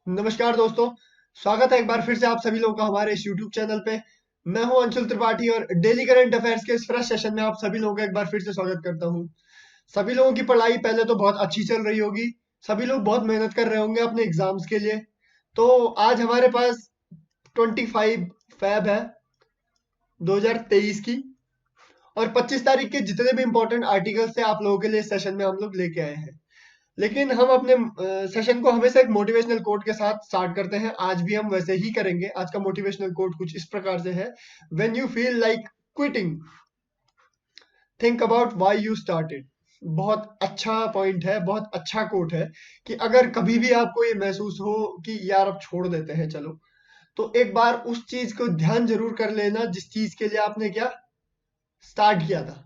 नमस्कार दोस्तों। स्वागत है एक बार फिर से आप सभी लोगों का हमारे इस YouTube चैनल पे। मैं हूं अंशुल त्रिपाठी और डेली करंट अफेयर्स के इस फ्रेश सेशन में आप सभी लोगों का एक बार फिर से स्वागत करता हूं। सभी लोगों की पढ़ाई पहले तो बहुत अच्छी चल रही होगी। सभी लोग बहुत मेहनत कर रहे होंगे अपने एग्जाम्स के लिए। तो आज हमारे पास 25 फैब है 2023 की, और 25 तारीख के जितने भी इंपॉर्टेंट आर्टिकल्स थे आप लोगों के लिए इस सेशन में हम लोग लेके आए हैं। लेकिन हम अपने सेशन को हमेशा एक मोटिवेशनल कोट के साथ स्टार्ट करते हैं। आज भी हम वैसे ही करेंगे। आज का मोटिवेशनल कोट कुछ इस प्रकार से है: when you feel like quitting, think about why you started. बहुत अच्छा पॉइंट है, बहुत अच्छा कोट है कि अगर कभी भी आपको ये महसूस हो कि यार अब छोड़ देते हैं चलो, तो एक बार उस चीज को ध्यान जरूर कर लेना जिस चीज के लिए आपने क्या स्टार्ट किया था।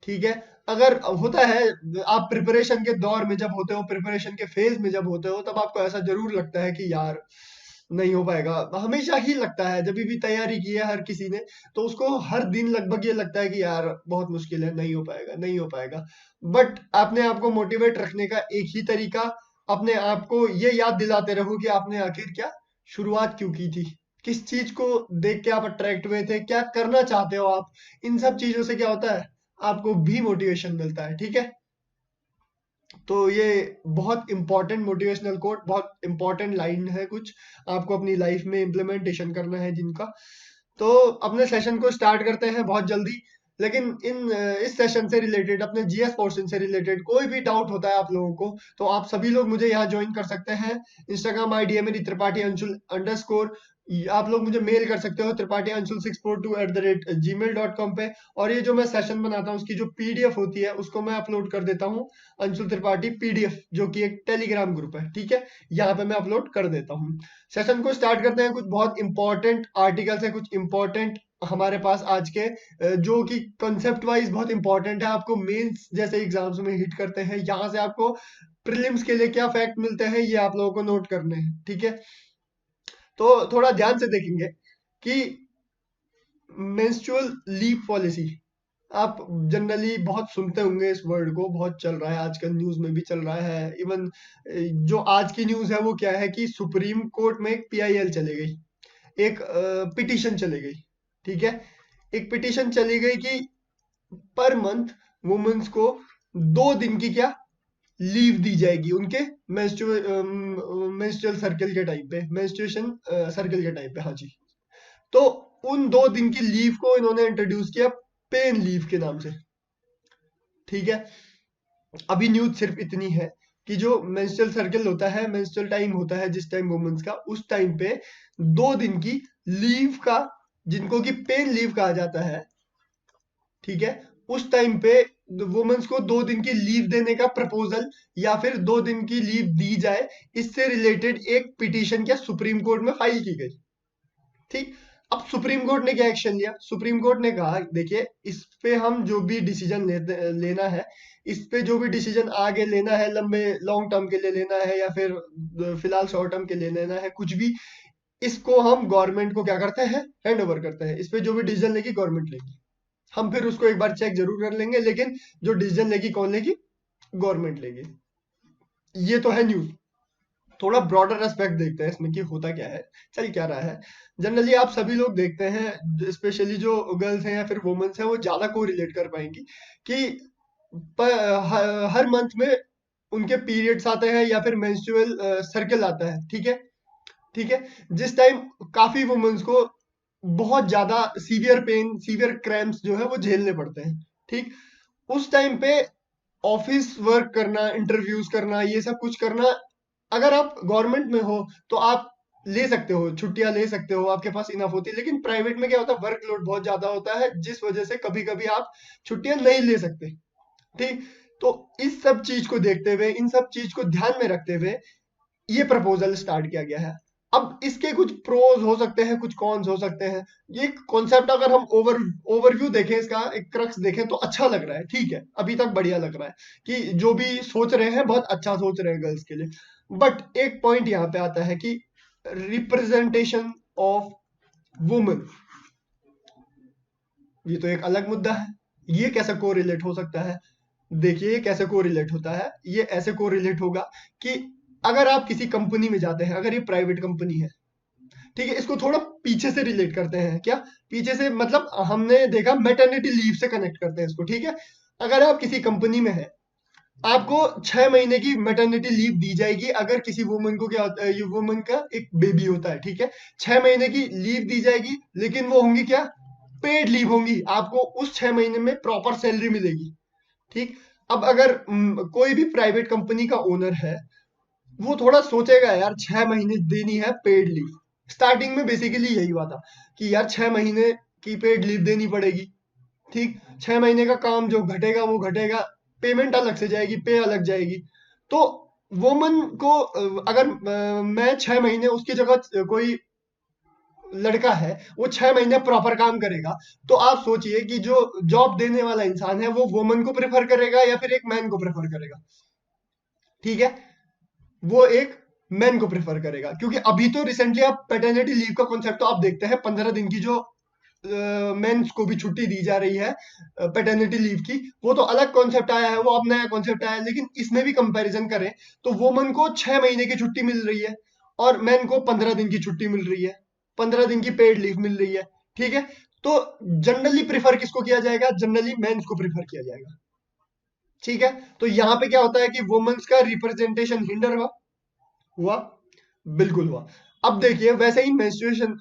ठीक है। अगर होता है, आप प्रिपरेशन के दौर में जब होते हो, प्रिपरेशन के फेज में जब होते हो, तब आपको ऐसा जरूर लगता है कि यार नहीं हो पाएगा। हमेशा ही लगता है, जब भी तैयारी की है हर किसी ने, तो उसको हर दिन लगभग ये लगता है कि यार बहुत मुश्किल है, नहीं हो पाएगा, नहीं हो पाएगा। बट अपने आप को मोटिवेट रखने का एक ही तरीका, अपने आप को ये याद दिलाते रहो कि आपने आखिर क्या शुरुआत क्यों की थी, किस चीज को देख के आप अट्रैक्ट हुए थे, क्या करना चाहते हो आप। इन सब चीजों से क्या होता है, आपको भी मोटिवेशन मिलता है। ठीक है। तो ये बहुत इंपॉर्टेंट मोटिवेशनल कोट, बहुत इंपॉर्टेंट लाइन है, कुछ आपको अपनी लाइफ में इम्प्लीमेंटेशन करना है जिनका। तो अपने सेशन को स्टार्ट करते हैं बहुत जल्दी। लेकिन इस सेशन से रिलेटेड, अपने जीएस पोर्शन से रिलेटेड कोई भी डाउट होता है आप लोगों को, तो आप सभी लोग मुझे यहाँ ज्वाइन कर सकते हैं। इंस्टाग्राम आईडी है मेरी त्रिपाठी अंशुल अंडरस्कोर। आप लोग मुझे मेल कर सकते हो त्रिपाठी अंशुल 642@gmail.com पे। और ये जो मैं सेशन बनाता हूँ उसकी जो पीडीएफ होती है उसको मैं अपलोड कर देता हूँ, अंशुल त्रिपाठी पीडीएफ, जो कि एक टेलीग्राम ग्रुप है। ठीक है। यहाँ पे मैं अपलोड कर देता हूँ। सेशन को स्टार्ट करते हैं। कुछ बहुत इंपॉर्टेंट आर्टिकल्स है, कुछ इंपॉर्टेंट हमारे पास आज के, जो कि कंसेप्ट वाइज बहुत इंपॉर्टेंट है, आपको मेंस जैसे एग्जाम्स में हिट करते हैं। यहाँ से आपको प्रीलिम्स के लिए क्या फैक्ट मिलते हैं ये आप लोगों को नोट करने हैं। ठीक है। तो थोड़ा ध्यान से देखेंगे कि मेंस्ट्रुअल लीव पॉलिसी, आप जनरली बहुत सुनते होंगे इस वर्ड को, बहुत चल रहा है आजकल, न्यूज में भी चल रहा है। इवन जो आज की न्यूज है वो क्या है कि सुप्रीम कोर्ट में एक पीआईएल चली गई, एक पिटीशन चली गई। ठीक है। एक पिटीशन चली गई कि पर मंथ वुमेन्स को 2 दिन की क्या लीव दी जाएगी उनके मेंस्ट्रुअल सर्कल के टाइम पे, मेंस्ट्रुएशन सर्कल के टाइम पे। हाँ जी। तो उन 2 दिन की लीव को इन्होंने इंट्रोड्यूस किया पेन लीव के नाम से। ठीक है। अभी न्यूज सिर्फ इतनी है कि जो मेंस्ट्रुअल सर्कल होता है, मेंस्ट्रुअल टाइम होता है जिस टाइम वुमेन्स का, उस टाइम पे 2 दिन की लीव का, जिनको कि पेन लीव कहा जाता है, ठीक है, उस टाइम पे वुमेन्स को 2 दिन की लीव देने का प्रपोजल, या फिर 2 दिन की लीव दी जाए, इससे रिलेटेड एक पिटीशन क्या सुप्रीम कोर्ट में फाइल की गई। ठीक। अब सुप्रीम कोर्ट ने क्या एक्शन लिया? सुप्रीम कोर्ट ने कहा देखिए, इस पे हम जो भी डिसीजन लेना है, इस पे जो भी डिसीजन आगे लेना है, लंबे लॉन्ग टर्म के लिए लेना है या फिर फिलहाल शॉर्ट टर्म के लिए लेना है, कुछ भी, इसको हम गवर्नमेंट को क्या करते हैं, हैंड ओवर करते हैं। इस पे जो भी डिसीजन लेगी गवर्नमेंट लेगी, हम फिर उसको एक बार चेक जरूर कर लेंगे, लेकिन जो डिसीजन लेगी कौन लेगी? गवर्नमेंट लेगी। ये तो है न्यूज। थोड़ा ब्रॉडर एस्पेक्ट देखते हैं इसमें कि होता क्या है, चल क्या रहा है। जनरली आप सभी लोग देखते हैं, स्पेशली जो गर्ल्स हैं या फिर वुमेन्स हैं, वो ज्यादा को रिलेट कर पाएंगी कि हर मंथ में उनके पीरियड्स आते हैं या फिर मेंस्ट्रुअल सर्कल आता है। ठीक है। ठीक है। जिस टाइम काफी वुमेन्स को बहुत ज्यादा सीवियर पेन, सीवियर क्रैम्प्स जो है वो झेलने पड़ते हैं। ठीक। उस टाइम पे ऑफिस वर्क करना, इंटरव्यूज करना, ये सब कुछ करना, अगर आप गवर्नमेंट में हो तो आप ले सकते हो, छुट्टियां ले सकते हो, आपके पास इनफ होती है। लेकिन प्राइवेट में क्या होता है, वर्कलोड बहुत ज्यादा होता है, जिस वजह से कभी कभी आप छुट्टियां नहीं ले सकते। ठीक। तो इस सब चीज को देखते हुए, इन सब चीज को ध्यान में रखते हुए ये प्रपोजल स्टार्ट किया गया है। अब इसके कुछ प्रोज हो सकते हैं, कुछ कॉन्स हो सकते हैं। ये कॉन्सेप्ट अगर हम ओवरव्यू देखें, इसका एक क्रक्स देखें, तो अच्छा लग रहा है। ठीक है, अभी तक बढ़िया लग रहा है कि जो भी सोच रहे हैं बहुत अच्छा सोच रहे हैं गर्ल्स के लिए। बट एक पॉइंट यहाँ पे आता है कि रिप्रेजेंटेशन ऑफ वुमेन, ये तो एक अलग मुद्दा है। ये कैसे कोरिलेट हो सकता है? देखिए ये कैसे कोरिलेट होता है। ये ऐसे कोरिलेट होगा कि अगर आप किसी कंपनी में जाते हैं, अगर ये प्राइवेट कंपनी है, ठीक है, इसको थोड़ा पीछे से रिलेट करते हैं। क्या पीछे से मतलब, हमने देखा मैटरनिटी लीव से कनेक्ट करते हैं इसको, ठीक है। अगर आप किसी कंपनी में है, आपको 6 महीने की मैटरनिटी लीव दी जाएगी। अगर किसी वुमन को क्या होता है, ये वुमन का एक बेबी होता है, ठीक है, 6 महीने की लीव दी जाएगी, लेकिन वो होंगी क्या, पेड लीव होंगी। आपको उस 6 महीने में प्रॉपर सैलरी मिलेगी, ठीक। अब अगर कोई भी प्राइवेट कंपनी का ओनर है, वो थोड़ा सोचेगा यार 6 महीने देनी है पेड लीव। स्टार्टिंग में बेसिकली यही हुआ था कि यार 6 महीने की पेड लीव देनी पड़ेगी, ठीक। 6 महीने का काम जो घटेगा वो घटेगा, पेमेंट अलग से जाएगी, पे अलग जाएगी। तो वुमन को अगर मैं 6 महीने उसकी जगह कोई लड़का है, वो 6 महीने प्रॉपर काम करेगा, तो आप सोचिए कि जो जॉब देने वाला इंसान है वो वुमन को प्रेफर करेगा या फिर एक मैन को प्रेफर करेगा, ठीक है। वो एक मैन को प्रेफर करेगा, क्योंकि अभी तो रिसेंटली आप पैटर्निटी लीव का कॉन्सेप्ट तो आप देखते हैं, 15 दिन की जो मेंस को भी छुट्टी दी जा रही है पैटर्निटी लीव की, वो तो अलग कॉन्सेप्ट आया है, वो अब नया कॉन्सेप्ट आया है। लेकिन इसमें भी कंपैरिजन करें तो वुमन को 6 महीने की छुट्टी मिल रही है और मैन को 15 दिन की छुट्टी मिल रही है, 15 दिन की पेड लीव मिल रही है, ठीक है। तो जनरली प्रेफर किसको किया जाएगा, जनरली मेंस को प्रेफर किया जाएगा, ठीक है। तो यहाँ पे क्या होता है कि वुमेन्स का रिप्रेजेंटेशन हिंडर हुआ, बिल्कुल हुआ। अब देखिए वैसे ही मेंस्ट्रुएशन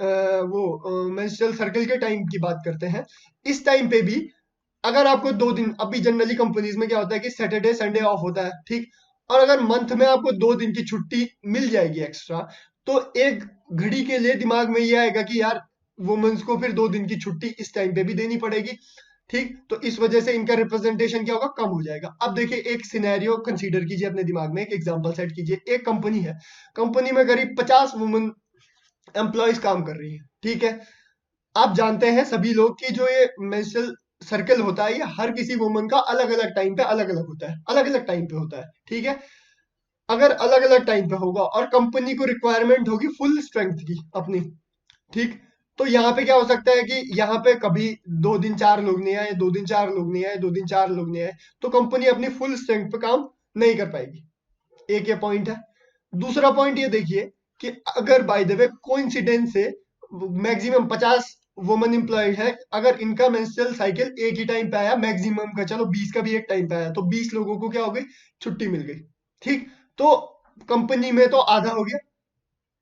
वो मेंस्ट्रुअल सर्कल के टाइम की बात करते हैं। इस टाइम पे भी अगर आपको 2 दिन, अभी जनरली कंपनीज में क्या होता है कि सैटरडे संडे ऑफ होता है, ठीक। और अगर मंथ में आपको 2 दिन की छुट्टी मिल जाएगी एक्स्ट्रा, तो एक घड़ी के लिए दिमाग में ये आएगा कि यार वुमेन्स को फिर 2 दिन की छुट्टी इस टाइम पे भी देनी पड़ेगी, ठीक। तो इस वजह से इनका रिप्रेजेंटेशन क्या होगा, कम हो जाएगा। अब देखिए एक सिनेरियो कंसीडर कीजिए अपने दिमाग में, एक एग्जांपल सेट कीजिए। एक कंपनी है, कंपनी में करीब 50 वुमेन एम्प्लॉयज काम कर रही है, ठीक है। आप जानते हैं सभी लोग कि जो ये मेंस्ट्रुअल सर्कल होता है, ये हर किसी वुमन का अलग अलग टाइम पे अलग अलग होता है, अलग अलग टाइम पे होता है, ठीक है। अगर अलग अलग टाइम पे होगा और कंपनी को रिक्वायरमेंट होगी फुल स्ट्रेंथ की अपनी, ठीक। तो यहाँ पे क्या हो सकता है कि यहाँ पे कभी 2 दिन 4 लोग नहीं आए, 2 दिन 4 लोग नहीं आए, 2 दिन 4 लोग नहीं आए, तो कंपनी अपनी फुल स्ट्रेंथ पे काम नहीं कर पाएगी। एक ये पॉइंट है। दूसरा पॉइंट ये देखिए कि अगर बाय द वे कोइंसिडेंस से मैक्सिमम 50 वुमन एम्प्लॉयड है, अगर इनका मेंस्ट्रुअल साइकिल एक ही टाइम पे आया, मैक्सिमम का चलो 20 का भी एक टाइम पे आया, तो 20 लोगों को क्या हो गई, छुट्टी मिल गई, ठीक। तो कंपनी में तो आधा हो गया,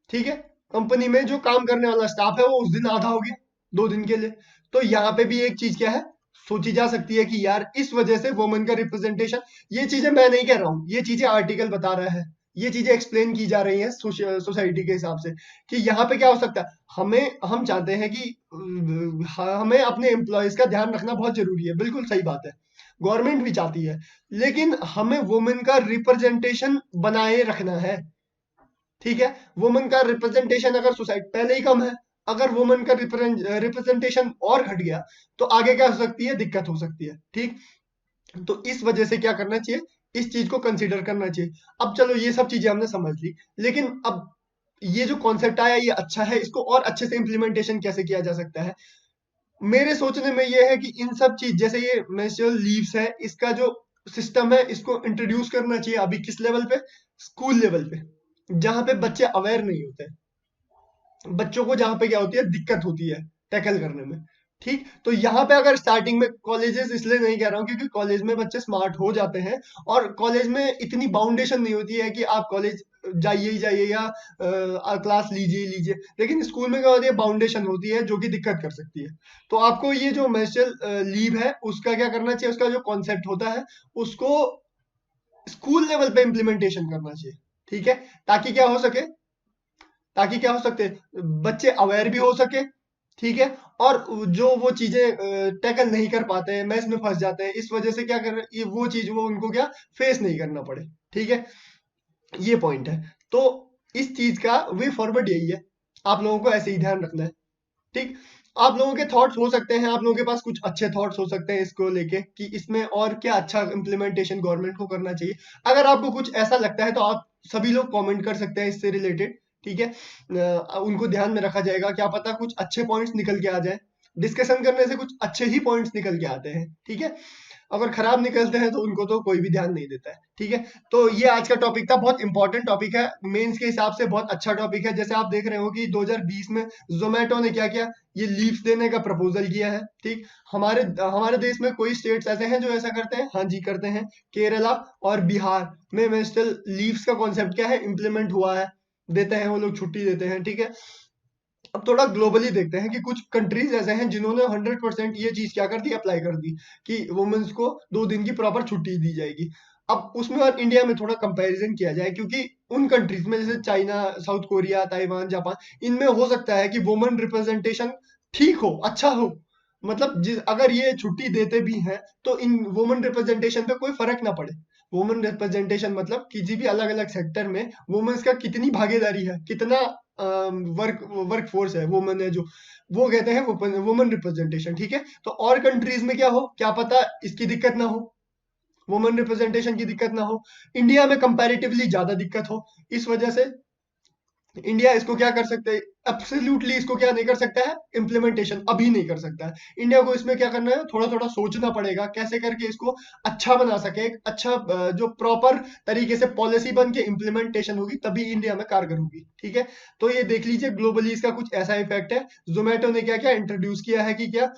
ठीक है। कंपनी में जो काम करने वाला स्टाफ है वो उस दिन आधा हो गया, 2 दिन के लिए। तो यहाँ पे भी एक चीज क्या है, सोची जा सकती है कि यार इस वजह से वुमेन का रिप्रेजेंटेशन, ये चीजें मैं नहीं कह रहा हूँ, ये चीजें आर्टिकल बता रहा है, ये चीजें एक्सप्लेन की जा रही हैं सोसाइटी के हिसाब से, कि यहाँ पे क्या हो सकता है। हम चाहते हैं कि हमें अपने एम्प्लॉयज का ध्यान रखना बहुत जरूरी है, बिल्कुल सही बात है, गवर्नमेंट भी चाहती है, लेकिन हमें वुमेन का रिप्रेजेंटेशन बनाए रखना है, ठीक है। वुमन का रिप्रेजेंटेशन अगर सोसाइटी पहले ही कम है, अगर वुमन का रिप्रेजेंटेशन और घट गया, तो आगे क्या हो सकती है, दिक्कत हो सकती है, ठीक। तो इस वजह से क्या करना चाहिए, इस चीज को कंसीडर करना चाहिए। अब चलो ये सब चीजें हमने समझ ली, लेकिन अब ये जो कॉन्सेप्ट आया ये अच्छा है, इसको और अच्छे से इम्प्लीमेंटेशन कैसे किया जा सकता है। मेरे सोचने में ये है कि इन सब चीज जैसे ये मेंस्ट्रुअल लीव्स है, इसका जो सिस्टम है इसको इंट्रोड्यूस करना चाहिए अभी किस लेवल पे, स्कूल लेवल पे, जहां पे बच्चे अवेयर नहीं होते, बच्चों को जहां पे क्या होती है, दिक्कत होती है टैकल करने में, ठीक। तो यहाँ पे अगर स्टार्टिंग में, कॉलेजेस इसलिए नहीं कह रहा हूँ क्योंकि कॉलेज में बच्चे स्मार्ट हो जाते हैं, और कॉलेज में इतनी बाउंडेशन नहीं होती है कि आप कॉलेज जाइए ही जाइए या क्लास लीजिए ही लीजिए। लेकिन स्कूल में क्या होती है, बाउंडेशन होती है जो कि दिक्कत कर सकती है। तो आपको ये जो मेंस्ट्रुअल लीव है उसका क्या करना चाहिए, उसका जो कॉन्सेप्ट होता है उसको स्कूल लेवल पे इम्प्लीमेंटेशन करना चाहिए, ठीक है। ताकि क्या हो सके, ताकि क्या हो सकते, बच्चे अवेयर भी हो सके, ठीक है। और जो वो चीजें टैकल नहीं कर पाते हैं, मैस में फंस जाते हैं, इस वजह से क्या कर ये वो चीज वो उनको क्या फेस नहीं करना पड़े, ठीक है। ये पॉइंट है। तो इस चीज का वे फॉरवर्ड यही है, आप लोगों को ऐसे ही ध्यान रखना है, ठीक। आप लोगों के थॉट्स हो सकते हैं, आप लोगों के पास कुछ अच्छे थॉट्स हो सकते हैं इसको लेके कि इसमें और क्या अच्छा इम्प्लीमेंटेशन गवर्नमेंट को करना चाहिए। अगर आपको कुछ ऐसा लगता है तो आप सभी लोग कमेंट कर सकते हैं इससे रिलेटेड, ठीक है। उनको ध्यान में रखा जाएगा, क्या पता कुछ अच्छे पॉइंट्स निकल के आ जाए, डिस्कशन करने से कुछ अच्छे ही पॉइंट्स निकल के आते हैं, ठीक है। अगर खराब निकलते हैं तो उनको तो कोई भी ध्यान नहीं देता है। ठीक है, तो ये आज का टॉपिक था, बहुत इंपॉर्टेंट टॉपिक है, मेंस के हिसाब से बहुत अच्छा टॉपिक है। जैसे आप देख रहे हो कि 2020 में जोमेटो ने क्या किया, ये लीव्स देने का प्रपोजल किया है। ठीक, हमारे हमारे देश में कोई स्टेट्स ऐसे हैं जो ऐसा करते हैं? हाँ जी करते हैं, केरला और बिहार में स्टिल लीव्स का कॉन्सेप्ट क्या है, इम्प्लीमेंट हुआ है, देते हैं वो लोग, छुट्टी देते हैं। ठीक है, अब थोड़ा ग्लोबली देखते हैं कि कुछ कंट्रीज ऐसे हैं जिन्होंने 100% ये चीज क्या कर दी, अप्लाई कर दी कि वुमेन्स को 2 दिन की प्रॉपर छुट्टी दी जाएगी। अब उसमें और इंडिया में थोड़ा कंपैरिजन किया जाए, क्योंकि उन कंट्रीज में जैसे China, south Korea, Taiwan, Japan, इनमें हो सकता है कि वुमेन रिप्रेजेंटेशन ठीक हो, अच्छा हो, मतलब अगर ये छुट्टी देते भी हैं तो इन वुमेन रिप्रेजेंटेशन पे कोई फर्क ना पड़े। वुमेन रिप्रेजेंटेशन मतलब किसी भी अलग अलग सेक्टर में वुमेन्स का कितनी भागीदारी है, कितना वर्क फोर्स है, वुमेन है जो, वो कहते हैं वुमेन रिप्रेजेंटेशन। ठीक है, तो और कंट्रीज में क्या हो, क्या पता इसकी दिक्कत ना हो, वुमेन रिप्रेजेंटेशन की दिक्कत ना हो, इंडिया में कंपैरेटिवली ज्यादा दिक्कत हो। इस वजह से इंडिया इसको क्या कर सकते हैं, एब्सोल्युटली इसको क्या नहीं कर सकता है, इम्प्लीमेंटेशन अभी नहीं कर सकता है। इंडिया को इसमें क्या करना है, थोड़ा थोड़ा सोचना पड़ेगा कैसे करके इसको अच्छा बना सके, एक अच्छा जो प्रॉपर तरीके से पॉलिसी बन के इम्प्लीमेंटेशन होगी तभी इंडिया में कारगर होगी। ठीक है, तो ये देख लीजिए ग्लोबली इसका कुछ ऐसा इफेक्ट है। जोमेटो ने क्या क्या इंट्रोड्यूस किया है कि क्या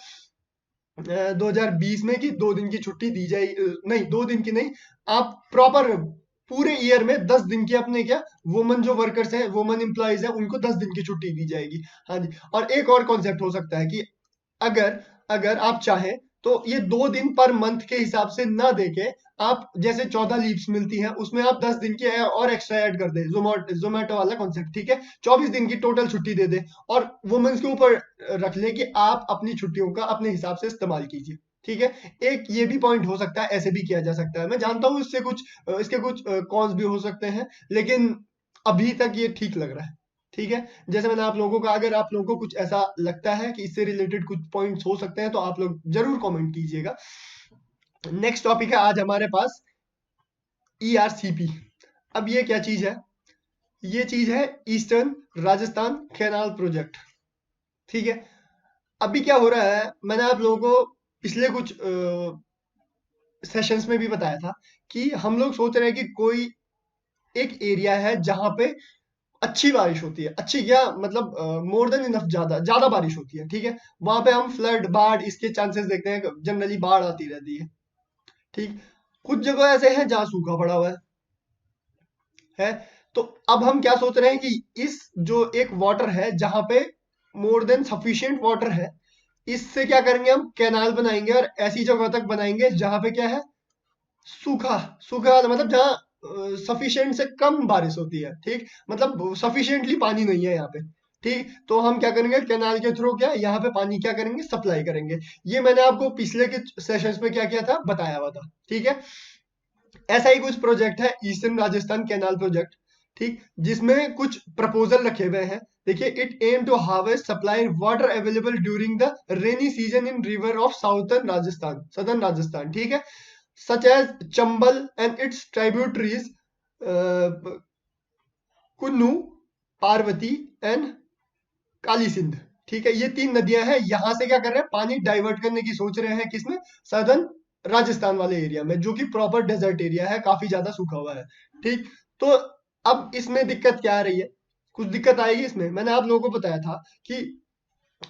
2020 में कि 2 दिन की छुट्टी दी जाए, नहीं 2 दिन की नहीं, आप प्रॉपर पूरे ईयर में 10 दिन की अपने क्या वुमन जो वर्कर्स हैं, वुमन एम्प्लॉइज हैं, उनको 10 दिन की छुट्टी दी जाएगी। हाँ जी, और एक और कॉन्सेप्ट हो सकता है कि अगर अगर आप चाहें तो ये 2 दिन पर मंथ के हिसाब से ना देके आप जैसे 14 लीव्स मिलती हैं उसमें आप 10 दिन की और एक्स्ट्रा ऐड कर दे, जोमेटो वाला कॉन्सेप्ट। ठीक है, 24 दिन की टोटल छुट्टी दे दे और वुमेन्स के ऊपर रख ले कि आप अपनी छुट्टियों का अपने हिसाब से इस्तेमाल कीजिए। ठीक है, एक ये भी पॉइंट हो सकता है, ऐसे भी किया जा सकता है। मैं जानता हूँ इससे कुछ इसके कुछ कॉन्स भी हो सकते हैं, लेकिन अभी तक ये ठीक लग रहा है। ठीक है, जैसे मैंने आप लोगों का, अगर आप लोगों को कुछ ऐसा लगता है कि इससे रिलेटेड कुछ पॉइंट्स हो सकते हैं तो आप लोग जरूर कमेंट कीजिएगा। नेक्स्ट टॉपिक है आज हमारे पास ERCP। अब ये क्या चीज है, ये चीज है ईस्टर्न राजस्थान कैनाल प्रोजेक्ट। ठीक है, अभी क्या हो रहा है, मैंने आप लोगों को पिछले कुछ सेशंस में भी बताया था कि हम लोग सोच रहे हैं कि कोई एक एरिया है जहां पे अच्छी बारिश होती है, अच्छी क्या मतलब मोर देन इनफ, ज्यादा ज्यादा बारिश होती है। ठीक है, वहां पे हम फ्लड, बाढ़, इसके चांसेस देखते हैं, जनरली बाढ़ आती रहती है। ठीक, कुछ जगह ऐसे हैं जहां सूखा पड़ा हुआ है। तो अब हम क्या सोच रहे हैं कि इस जो एक वाटर है जहां पे मोर देन सफिशिएंट वाटर है, इससे क्या करेंगे, हम कैनाल बनाएंगे और ऐसी जगह तक बनाएंगे जहां पे क्या है, सूखा, सूखा मतलब जहाँ सफिशिएंट से कम बारिश होती है। ठीक, मतलब सफिशिएंटली पानी नहीं है यहाँ पे। ठीक, तो हम क्या करेंगे, कैनाल के थ्रू क्या यहाँ पे पानी क्या करेंगे, सप्लाई करेंगे। ये मैंने आपको पिछले के सेशंस में क्या किया था, बताया हुआ था। ठीक है, ऐसा ही कुछ प्रोजेक्ट है ईस्टर्न राजस्थान कैनाल प्रोजेक्ट। ठीक, जिसमें कुछ प्रपोजल रखे हुए हैं। देखिए, it aim to harvest supply water available during the rainy season in river of southern Rajasthan, southern Rajasthan. ठीक है, such as Chambal and its tributaries, Kunnu, Parvati and Kali Sindh. ठीक है, ये 3 नदियां हैं, यहां से क्या कर रहे हैं, पानी डाइवर्ट करने की सोच रहे हैं, किसमें, सदर्न राजस्थान वाले एरिया में, जो कि प्रॉपर डेजर्ट एरिया है, काफी ज्यादा सूखा हुआ है। ठीक, तो अब इसमें दिक्कत क्या आ रही है, कुछ दिक्कत आएगी इसमें। मैंने आप लोगों को बताया था कि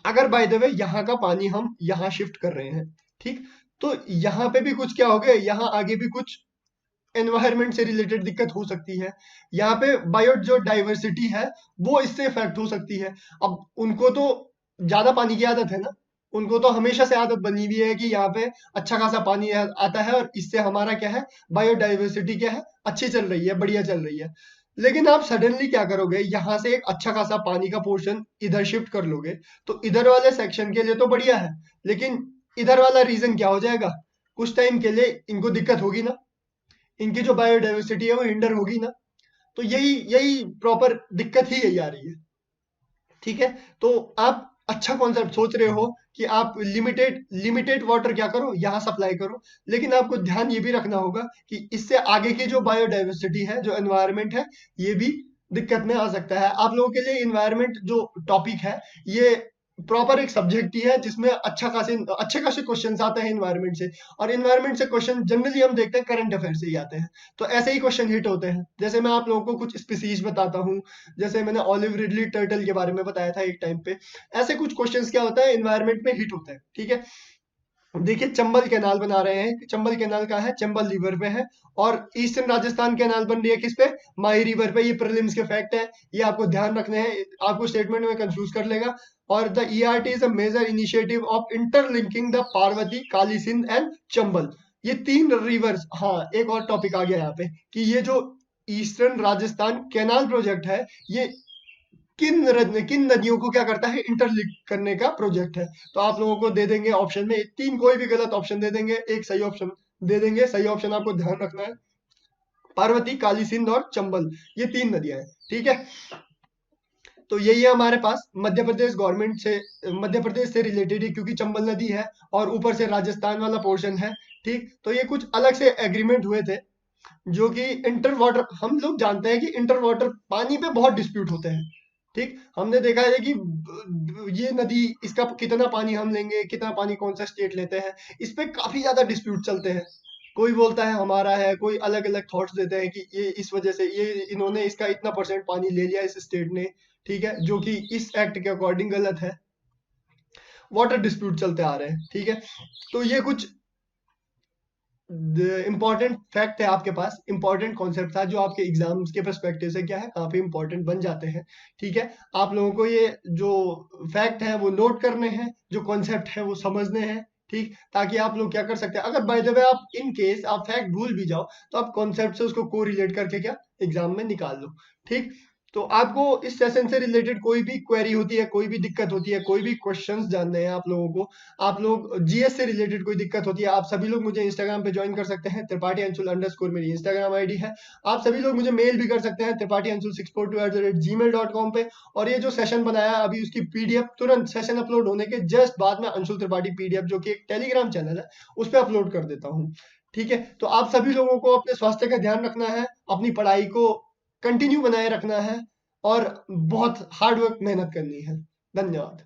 अगर बाय द वे यहाँ का पानी हम यहाँ शिफ्ट कर रहे हैं, ठीक, तो यहाँ पे भी कुछ क्या हो गया, यहाँ आगे भी कुछ एनवायरनमेंट से रिलेटेड दिक्कत हो सकती है। यहाँ पे बायो जो डाइवर्सिटी है वो इससे इफेक्ट हो सकती है। अब उनको तो ज्यादा पानी की आदत है ना, उनको तो हमेशा से आदत बनी हुई है कि यहाँ पे अच्छा खासा पानी आता है और इससे हमारा क्या है, बायोडाइवर्सिटी क्या है, अच्छी चल रही है, बढ़िया चल रही है। लेकिन आप सडनली क्या करोगे, यहाँ से एक अच्छा खासा पानी का पोर्शन इधर शिफ्ट कर लोगे, तो इधर वाले सेक्शन के लिए तो बढ़िया है, लेकिन इधर वाला रीजन क्या हो जाएगा, कुछ टाइम के लिए इनको दिक्कत होगी ना, इनकी जो बायोडाइवर्सिटी है वो हिंडर होगी ना। तो यही यही प्रॉपर दिक्कत ही यही आ रही है। ठीक है, तो आप अच्छा कॉन्सेप्ट सोच रहे हो कि आप लिमिटेड लिमिटेड वाटर क्या करो, यहाँ सप्लाई करो, लेकिन आपको ध्यान ये भी रखना होगा कि इससे आगे की जो बायोडाइवर्सिटी है, जो एनवायरनमेंट है, ये भी दिक्कत में आ सकता है। आप लोगों के लिए एनवायरनमेंट जो टॉपिक है, ये प्रॉपर एक सब्जेक्ट ही है जिसमें अच्छे खासे क्वेश्चंस आते हैं इन्वायरमेंट से। और इन्वायरमेंट से क्वेश्चन जनरली हम देखते हैं करंट अफेयर से ही आते हैं। तो ऐसे ही क्वेश्चन हिट होते हैं। जैसे मैं आप लोगों को कुछ स्पीसीज बताता हूँ, जैसे मैंने ऑलिव रिडली टर्टल के बारे में बताया था एक टाइम पे। ऐसे कुछ क्वेश्चंस क्या होता है इन्वायरमेंट में हिट होते हैं, ठीक है। देखिए चंबल कैनाल बना रहे हैं, चंबल कैनाल का है, चंबल रिवर पे है। और ईस्टर्न राजस्थान कैनाल बन रही है किस पे, माही रिवर पे। ये प्रीलिम्स के फैक्ट है, ये आपको ध्यान रखने हैं, आपको स्टेटमेंट में कंफ्यूज कर लेगा। और the ERT is a major initiative of interlinking the Parvati, Kali Sindh and Chambal. ये 3 रिवर्स। हाँ, एक और टॉपिक आ गया यहाँ पे कि ये जो ईस्टर्न राजस्थान कैनाल प्रोजेक्ट है, ये किन नदियों को क्या करता है, इंटरलिंक करने का प्रोजेक्ट है। तो आप लोगों को दे देंगे ऑप्शन में 3, कोई भी गलत ऑप्शन दे देंगे, एक सही ऑप्शन दे देंगे। सही ऑप्शन आपको ध्यान रखना है, पार्वती, काली सिंध और चंबल, ये 3 नदियां हैं, ठीक है। तो यही है हमारे पास मध्य प्रदेश गवर्नमेंट से, मध्य प्रदेश से रिलेटेड है क्योंकि चंबल नदी है और ऊपर से राजस्थान वाला पोर्शन है, ठीक। तो ये कुछ अलग से एग्रीमेंट हुए थे जो कि इंटर वाटर, हम लोग जानते हैं कि इंटर वाटर पानी पे बहुत डिस्प्यूट होते हैं, ठीक। हमने देखा है कि ये नदी, इसका कितना पानी हम लेंगे, कितना पानी कौन सा स्टेट लेते हैं, इस पे काफी ज्यादा डिस्प्यूट चलते हैं। कोई बोलता है हमारा है, कोई अलग अलग थॉट्स देते हैं कि ये इस वजह से, ये इन्होंने इसका इतना परसेंट पानी ले लिया इस स्टेट ने, ठीक है, जो कि इस एक्ट के अकॉर्डिंग गलत है। वाटर डिस्प्यूट चलते आ रहे हैं, ठीक है। तो ये कुछ इंपॉर्टेंट फैक्ट है आपके पास, इंपॉर्टेंट कॉन्सेप्ट था जो आपके एग्जाम्स के पर्सपेक्टिव से क्या है, काफी इंपॉर्टेंट बन जाते हैं, ठीक है। आप लोगों को ये जो फैक्ट है वो नोट करने हैं, जो कॉन्सेप्ट है वो समझने हैं, ठीक। ताकि आप लोग क्या कर सकते हैं, अगर बाय द वे आप इन केस आप फैक्ट भूल भी जाओ तो आप कॉन्सेप्ट से उसको को रिलेट करके क्या एग्जाम में निकाल लो, ठीक। तो आपको इस सेशन से रिलेटेड कोई भी क्वेरी होती है, कोई भी दिक्कत होती है, कोई भी क्वेश्चंस जानने हैं आप लोगों को, आप लोग जीएस से रिलेटेड कोई दिक्कत होती है, आप सभी लोग मुझे इंस्टाग्राम पे ज्वाइन कर सकते हैं, त्रिपाठी अंशुल _ मेरी इंस्टाग्राम आईडी है। आप सभी लोग मुझे मेल भी कर सकते हैं त्रिपाठी अंशुल 642@gmail.com पे। और ये जो सेशन बनाया अभी, उसकी पीडीएफ तुरंत सेशन अपलोड होने के जस्ट बाद में अंशुल त्रिपाठी पीडीएफ, जो कि एक टेलीग्राम चैनल है, उस पर अपलोड कर देता हूँ, ठीक है। तो आप सभी लोगों को अपने स्वास्थ्य का ध्यान रखना है, अपनी पढ़ाई को कंटिन्यू बनाए रखना है और बहुत हार्ड वर्क मेहनत करनी है। धन्यवाद।